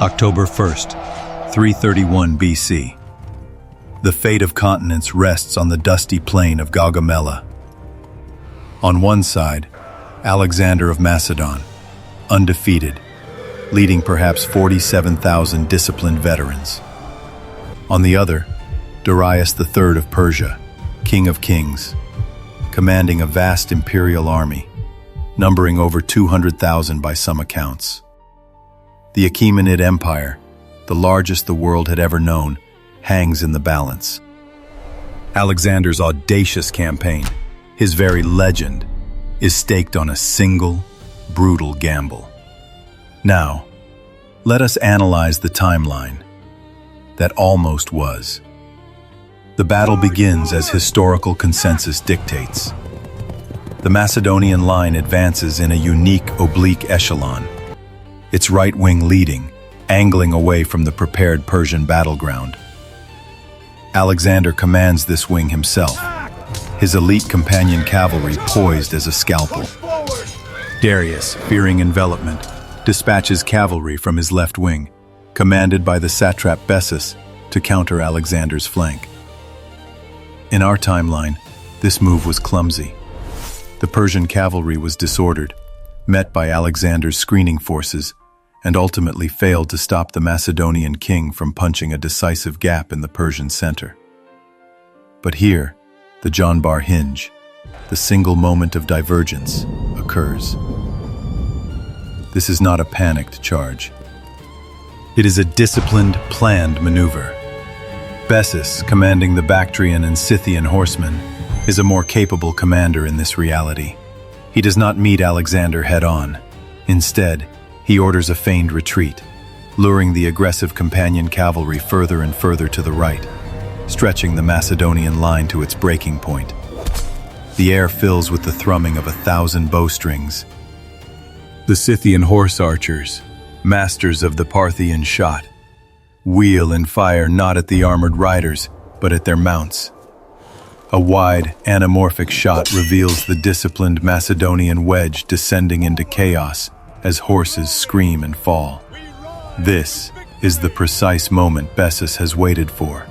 October 1st, 331 BC. The fate of continents rests on the dusty plain of Gaugamela. On one side, Alexander of Macedon, undefeated, leading perhaps 47,000 disciplined veterans. On the other, Darius III of Persia, king of kings, commanding a vast imperial army, numbering over 200,000 by some accounts. The Achaemenid Empire, the largest the world had ever known, hangs in the balance. Alexander's audacious campaign, his very legend, is staked on a single, brutal gamble. Now, let us analyze the timeline that almost was. The battle begins as historical consensus dictates. The Macedonian line advances in a unique oblique echelon, its right wing leading, angling away from the prepared Persian battleground. Alexander commands this wing himself, his elite companion cavalry poised as a scalpel. Darius, fearing envelopment, dispatches cavalry from his left wing, commanded by the satrap Bessus, to counter Alexander's flank. In our timeline, this move was clumsy. The Persian cavalry was disordered, met by Alexander's screening forces, and ultimately failed to stop the Macedonian king from punching a decisive gap in the Persian center. But here, the Janbar hinge, the single moment of divergence, occurs. This is not a panicked charge. It is a disciplined, planned maneuver. Bessus, commanding the Bactrian and Scythian horsemen, is a more capable commander in this reality. He does not meet Alexander head-on. Instead, he orders a feigned retreat, luring the aggressive companion cavalry further and further to the right, stretching the Macedonian line to its breaking point. The air fills with the thrumming of 1,000 bowstrings. The Scythian horse archers, masters of the Parthian shot, wheel and fire not at the armored riders, but at their mounts. A wide, anamorphic shot reveals the disciplined Macedonian wedge descending into chaos as horses scream and fall. This is the precise moment Bessus has waited for.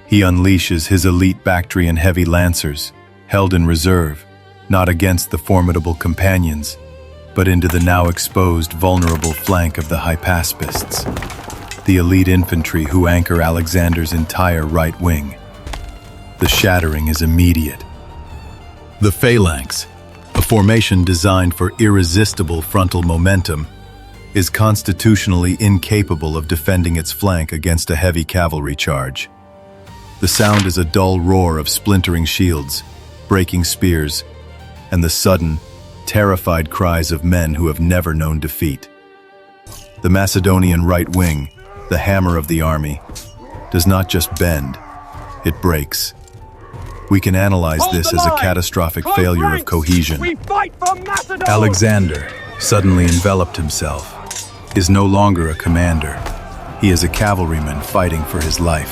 He unleashes his elite Bactrian heavy lancers, held in reserve, not against the formidable companions, but into the now exposed, vulnerable flank of the Hypaspists, the elite infantry who anchor Alexander's entire right wing. The shattering is immediate. The phalanx, a formation designed for irresistible frontal momentum, is constitutionally incapable of defending its flank against a heavy cavalry charge. The sound is a dull roar of splintering shields, breaking spears, and the sudden, terrified cries of men who have never known defeat. The Macedonian right wing, the hammer of the army, does not just bend, it breaks. We can analyze this as a catastrophic failure of cohesion. Alexander, suddenly enveloped himself, is no longer a commander. He is a cavalryman fighting for his life.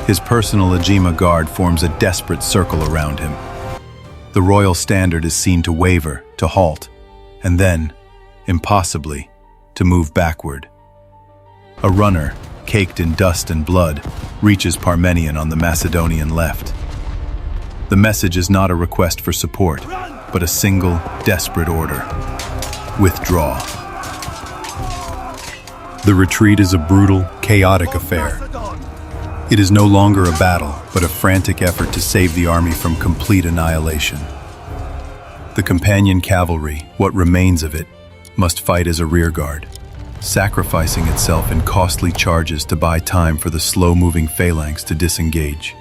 His personal Agema guard forms a desperate circle around him. The royal standard is seen to waver, to halt, and then, impossibly, to move backward. A runner, caked in dust and blood, reaches Parmenion on the Macedonian left. The message is not a request for support, but a single, desperate order: withdraw. The retreat is a brutal, chaotic affair. It is no longer a battle, but a frantic effort to save the army from complete annihilation. The companion cavalry, what remains of it, must fight as a rearguard, sacrificing itself in costly charges to buy time for the slow-moving phalanx to disengage.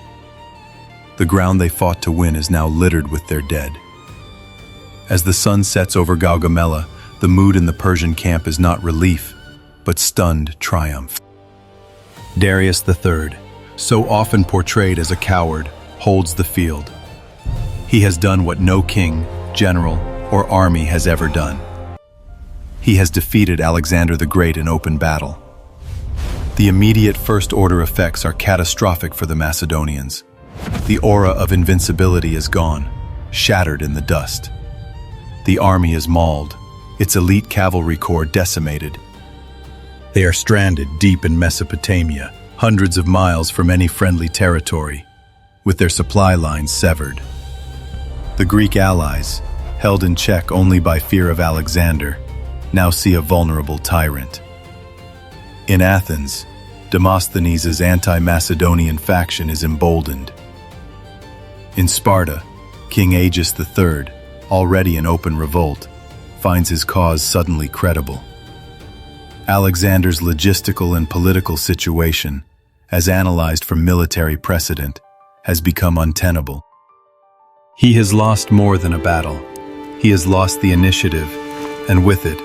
The ground they fought to win is now littered with their dead. As the sun sets over Gaugamela, the mood in the Persian camp is not relief, but stunned triumph. Darius III, so often portrayed as a coward, holds the field. He has done what no king, general, or army has ever done. He has defeated Alexander the Great in open battle. The immediate first-order effects are catastrophic for the Macedonians. The aura of invincibility is gone, shattered in the dust. The army is mauled, its elite cavalry corps decimated. They are stranded deep in Mesopotamia, hundreds of miles from any friendly territory, with their supply lines severed. The Greek allies, held in check only by fear of Alexander, now see a vulnerable tyrant. In Athens, Demosthenes' anti-Macedonian faction is emboldened. In Sparta, King Agis III, already in open revolt, finds his cause suddenly credible. Alexander's logistical and political situation, as analyzed from military precedent, has become untenable. He has lost more than a battle. He has lost the initiative, and with it,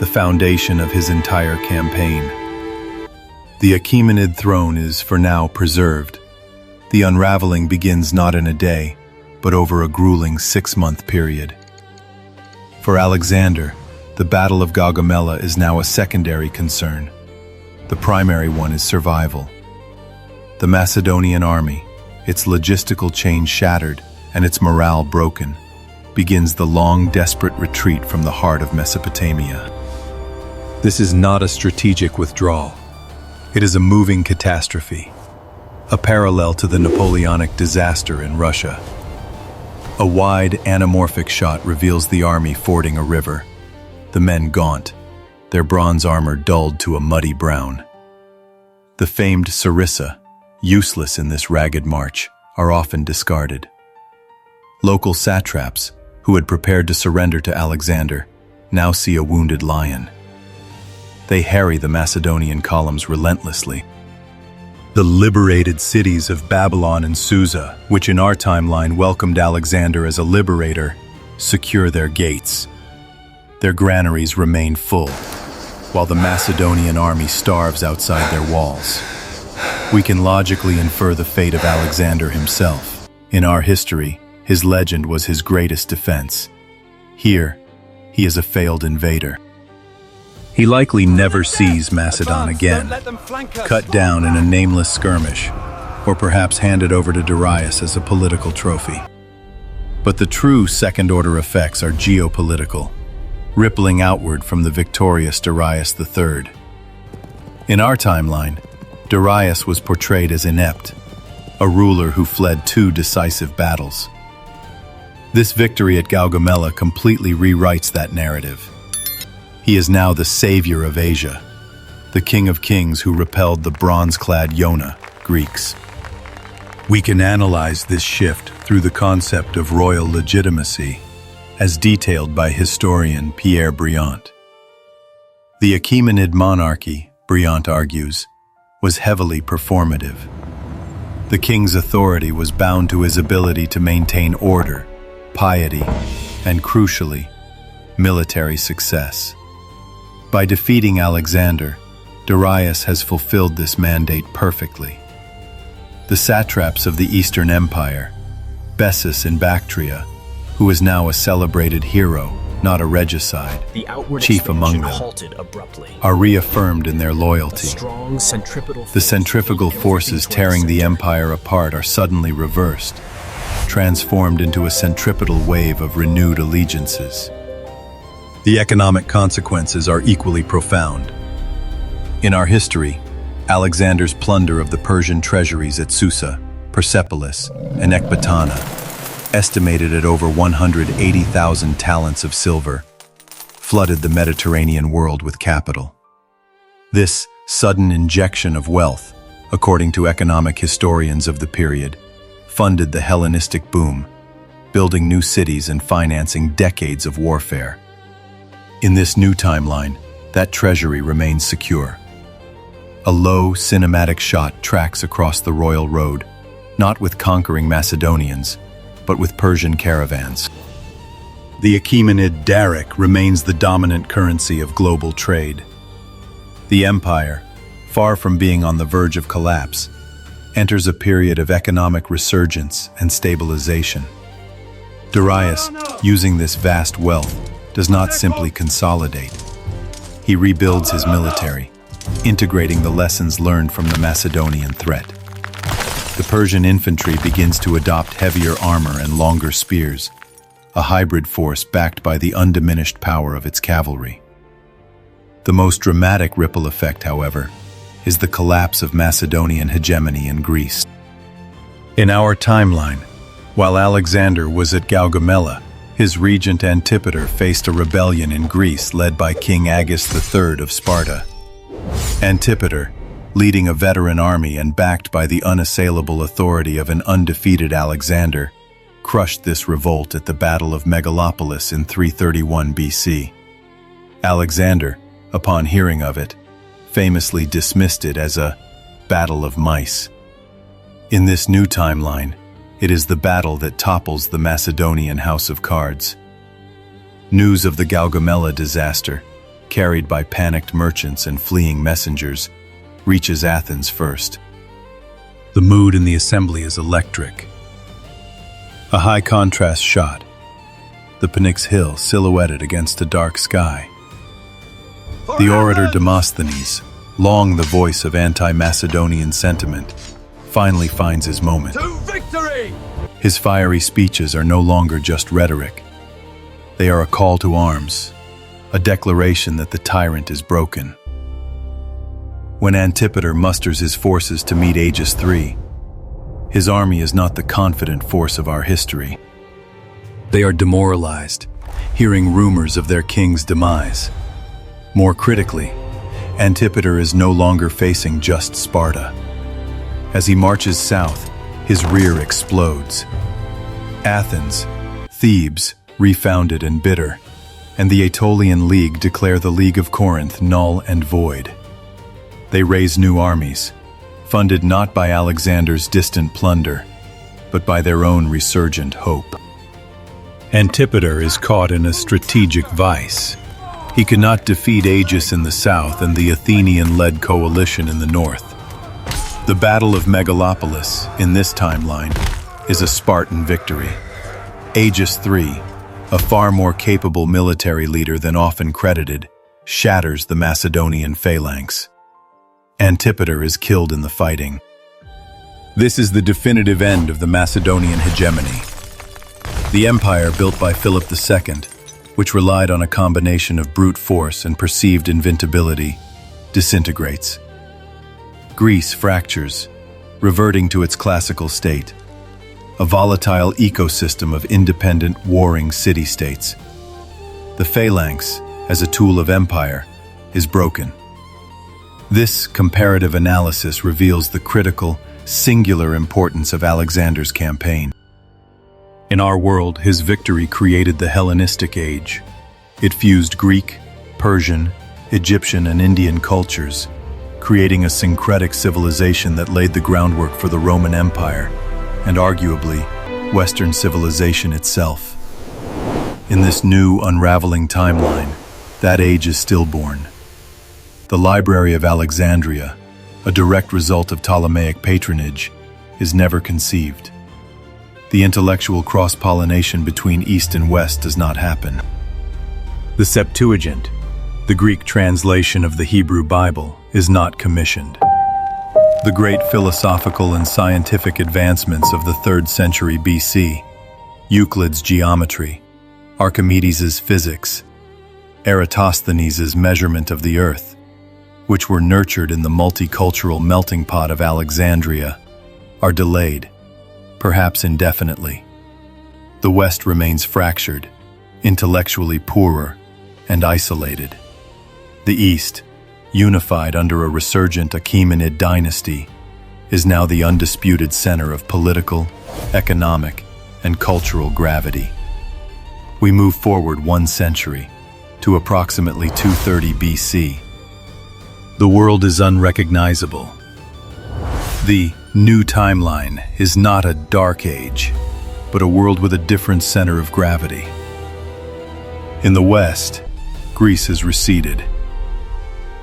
the foundation of his entire campaign. The Achaemenid throne is, for now, preserved. The unraveling begins not in a day, but over a grueling 6-month period. For Alexander, the Battle of Gaugamela is now a secondary concern. The primary one is survival. The Macedonian army, its logistical chain shattered and its morale broken, begins the long, desperate retreat from the heart of Mesopotamia. This is not a strategic withdrawal. It is a moving catastrophe, a parallel to the Napoleonic disaster in Russia. A wide, anamorphic shot reveals the army fording a river, the men gaunt, their bronze armor dulled to a muddy brown. The famed sarissa, useless in this ragged march, are often discarded. Local satraps, who had prepared to surrender to Alexander, now see a wounded lion. They harry the Macedonian columns relentlessly. The liberated cities of Babylon and Susa, which in our timeline welcomed Alexander as a liberator, secure their gates. Their granaries remain full, while the Macedonian army starves outside their walls. We can logically infer the fate of Alexander himself. In our history, his legend was his greatest defense. Here, he is a failed invader. He likely never sees Macedon again, cut down in a nameless skirmish, or perhaps handed over to Darius as a political trophy. But the true second-order effects are geopolitical, rippling outward from the victorious Darius III. In our timeline, Darius was portrayed as inept, a ruler who fled 2 decisive battles. This victory at Gaugamela completely rewrites that narrative. He is now the savior of Asia, the king of kings who repelled the bronze-clad Iona, Greeks. We can analyze this shift through the concept of royal legitimacy, as detailed by historian Pierre Briant. The Achaemenid monarchy, Briant argues, was heavily performative. The king's authority was bound to his ability to maintain order, piety, and crucially, military success. By defeating Alexander, Darius has fulfilled this mandate perfectly. The satraps of the Eastern Empire, Bessus in Bactria, who is now a celebrated hero, not a regicide, chief among them, are reaffirmed in their loyalty. The centrifugal forces tearing the empire apart are suddenly reversed, transformed into a centripetal wave of renewed allegiances. The economic consequences are equally profound. In our history, Alexander's plunder of the Persian treasuries at Susa, Persepolis, and Ecbatana, estimated at over 180,000 talents of silver, flooded the Mediterranean world with capital. This sudden injection of wealth, according to economic historians of the period, funded the Hellenistic boom, building new cities and financing decades of warfare. In this new timeline, that treasury remains secure. A low, cinematic shot tracks across the royal road, not with conquering Macedonians, but with Persian caravans. The Achaemenid daric remains the dominant currency of global trade. The empire, far from being on the verge of collapse, enters a period of economic resurgence and stabilization. Darius, using this vast wealth, does not simply consolidate. He rebuilds his military, integrating the lessons learned from the Macedonian threat. The Persian infantry begins to adopt heavier armor and longer spears, a hybrid force backed by the undiminished power of its cavalry. The most dramatic ripple effect, however, is the collapse of Macedonian hegemony in Greece. In our timeline, while Alexander was at Gaugamela, his regent Antipater faced a rebellion in Greece led by King Agis III of Sparta. Antipater, leading a veteran army and backed by the unassailable authority of an undefeated Alexander, crushed this revolt at the Battle of Megalopolis in 331 BC. Alexander, upon hearing of it, famously dismissed it as a battle of mice. In this new timeline, it is the battle that topples the Macedonian house of cards. News of the Gaugamela disaster, carried by panicked merchants and fleeing messengers, reaches Athens first. The mood in the assembly is electric. A high-contrast shot, the Pnyx Hill silhouetted against a dark sky. The orator Demosthenes, long the voice of anti-Macedonian sentiment, finally finds his moment. To victory! His fiery speeches are no longer just rhetoric. They are a call to arms, a declaration that the tyrant is broken. When Antipater musters his forces to meet Agis III, his army is not the confident force of our history. They are demoralized, hearing rumors of their king's demise. More critically, Antipater is no longer facing just Sparta. As he marches south, his rear explodes. Athens, Thebes, refounded and bitter, and the Aetolian League declare the League of Corinth null and void. They raise new armies, funded not by Alexander's distant plunder, but by their own resurgent hope. Antipater is caught in a strategic vice. He cannot defeat Agis in the south and the Athenian-led coalition in the north. The Battle of Megalopolis, in this timeline, is a Spartan victory. Agis III, a far more capable military leader than often credited, shatters the Macedonian phalanx. Antipater is killed in the fighting. This is the definitive end of the Macedonian hegemony. The empire built by Philip II, which relied on a combination of brute force and perceived invincibility, disintegrates. Greece fractures, reverting to its classical state, a volatile ecosystem of independent, warring city-states. The phalanx, as a tool of empire, is broken. This comparative analysis reveals the critical, singular importance of Alexander's campaign. In our world, his victory created the Hellenistic age. It fused Greek, Persian, Egyptian, and Indian cultures, creating a syncretic civilization that laid the groundwork for the Roman Empire, and arguably, Western civilization itself. In this new, unraveling timeline, that age is stillborn. The Library of Alexandria, a direct result of Ptolemaic patronage, is never conceived. The intellectual cross-pollination between East and West does not happen. The Septuagint, the Greek translation of the Hebrew Bible, is not commissioned. The great philosophical and scientific advancements of the 3rd century BC, Euclid's geometry, Archimedes' physics, Eratosthenes' measurement of the earth, which were nurtured in the multicultural melting pot of Alexandria, are delayed, perhaps indefinitely. The West remains fractured, intellectually poorer, and isolated. The East, unified under a resurgent Achaemenid dynasty, is now the undisputed center of political, economic, and cultural gravity. We move forward 1 century, to approximately 230 BC. The world is unrecognizable. The new timeline is not a dark age, but a world with a different center of gravity. In the West, Greece has receded.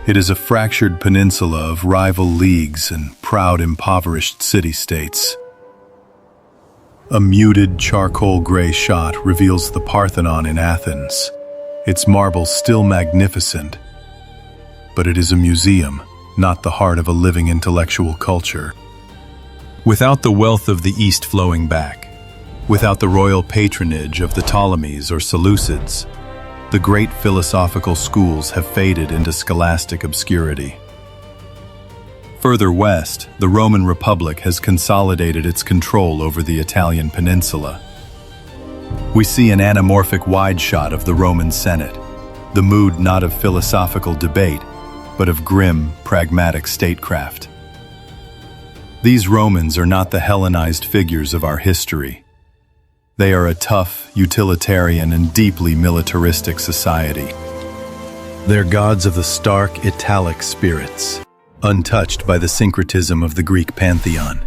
It is a fractured peninsula of rival leagues and proud impoverished city-states. A muted charcoal gray shot reveals the Parthenon in Athens, its marble still magnificent, but it is a museum, not the heart of a living intellectual culture. Without the wealth of the East flowing back, without the royal patronage of the Ptolemies or Seleucids, the great philosophical schools have faded into scholastic obscurity. Further west, the Roman Republic has consolidated its control over the Italian peninsula. We see an anamorphic wide shot of the Roman Senate, the mood not of philosophical debate, but of grim, pragmatic statecraft. These Romans are not the Hellenized figures of our history. They are a tough, utilitarian, and deeply militaristic society. They're gods of the stark, italic spirits, untouched by the syncretism of the Greek pantheon.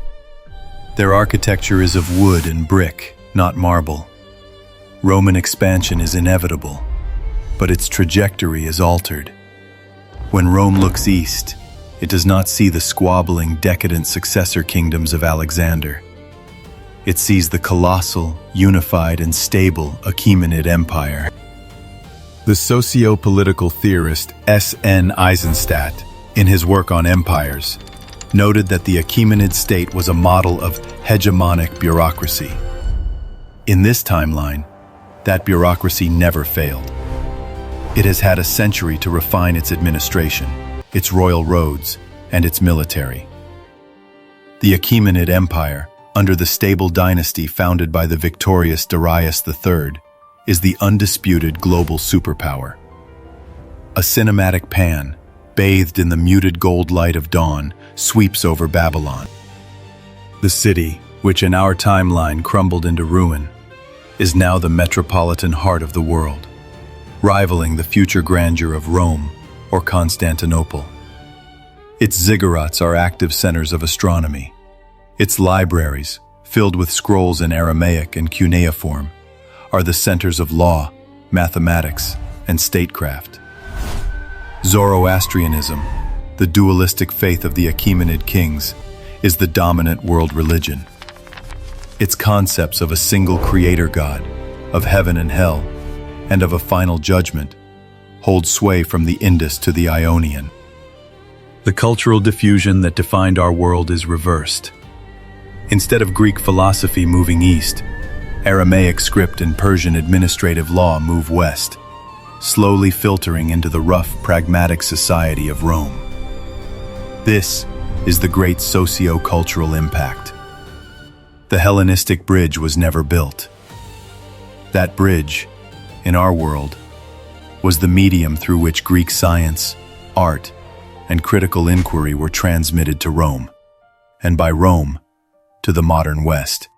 Their architecture is of wood and brick, not marble. Roman expansion is inevitable, but its trajectory is altered. When Rome looks east, it does not see the squabbling, decadent successor kingdoms of Alexander. It sees the colossal, unified, and stable Achaemenid Empire. The socio-political theorist S.N. Eisenstadt, in his work on empires, noted that the Achaemenid state was a model of hegemonic bureaucracy. In this timeline, that bureaucracy never failed. It has had a century to refine its administration, its royal roads, and its military. The Achaemenid Empire, under the stable dynasty founded by the victorious Darius III, is the undisputed global superpower. A cinematic pan, bathed in the muted gold light of dawn, sweeps over Babylon. The city, which in our timeline crumbled into ruin, is now the metropolitan heart of the world, rivaling the future grandeur of Rome or Constantinople. Its ziggurats are active centers of astronomy. Its libraries, filled with scrolls in Aramaic and cuneiform, are the centers of law, mathematics, and statecraft. Zoroastrianism, the dualistic faith of the Achaemenid kings, is the dominant world religion. Its concepts of a single creator god, of heaven and hell, and of a final judgment, hold sway from the Indus to the Ionian. The cultural diffusion that defined our world is reversed. Instead of Greek philosophy moving east, Aramaic script and Persian administrative law move west, slowly filtering into the rough, pragmatic society of Rome. This is the great socio-cultural impact. The Hellenistic bridge was never built. That bridge, in our world, was the medium through which Greek science, art, and critical inquiry were transmitted to Rome, and by Rome, to the modern West.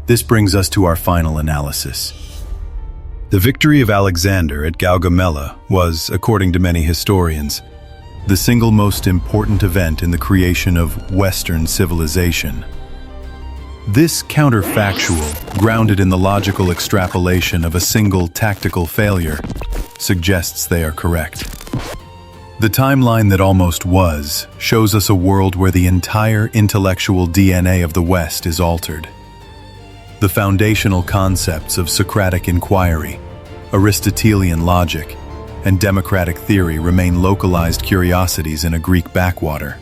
This brings us to our final analysis. The victory of Alexander at Gaugamela was, according to many historians, the single most important event in the creation of Western civilization. This counterfactual, grounded in the logical extrapolation of a single tactical failure, suggests they are correct. The timeline that almost was shows us a world where the entire intellectual DNA of the West is altered. The foundational concepts of Socratic inquiry, Aristotelian logic, and democratic theory remain localized curiosities in a Greek backwater.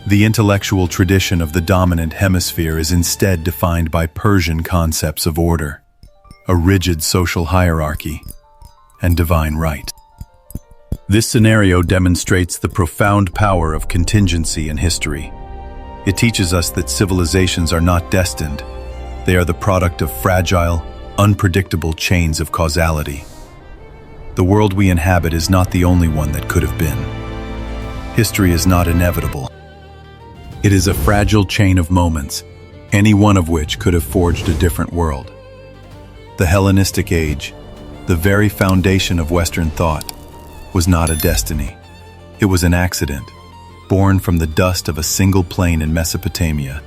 The intellectual tradition of the dominant hemisphere is instead defined by Persian concepts of order, a rigid social hierarchy, and divine right. This scenario demonstrates the profound power of contingency in history. It teaches us that civilizations are not destined. They are the product of fragile, unpredictable chains of causality. The world we inhabit is not the only one that could have been. History is not inevitable. It is a fragile chain of moments, any one of which could have forged a different world. The Hellenistic age, the very foundation of Western thought, was not a destiny. It was an accident, born from the dust of a single plain in Mesopotamia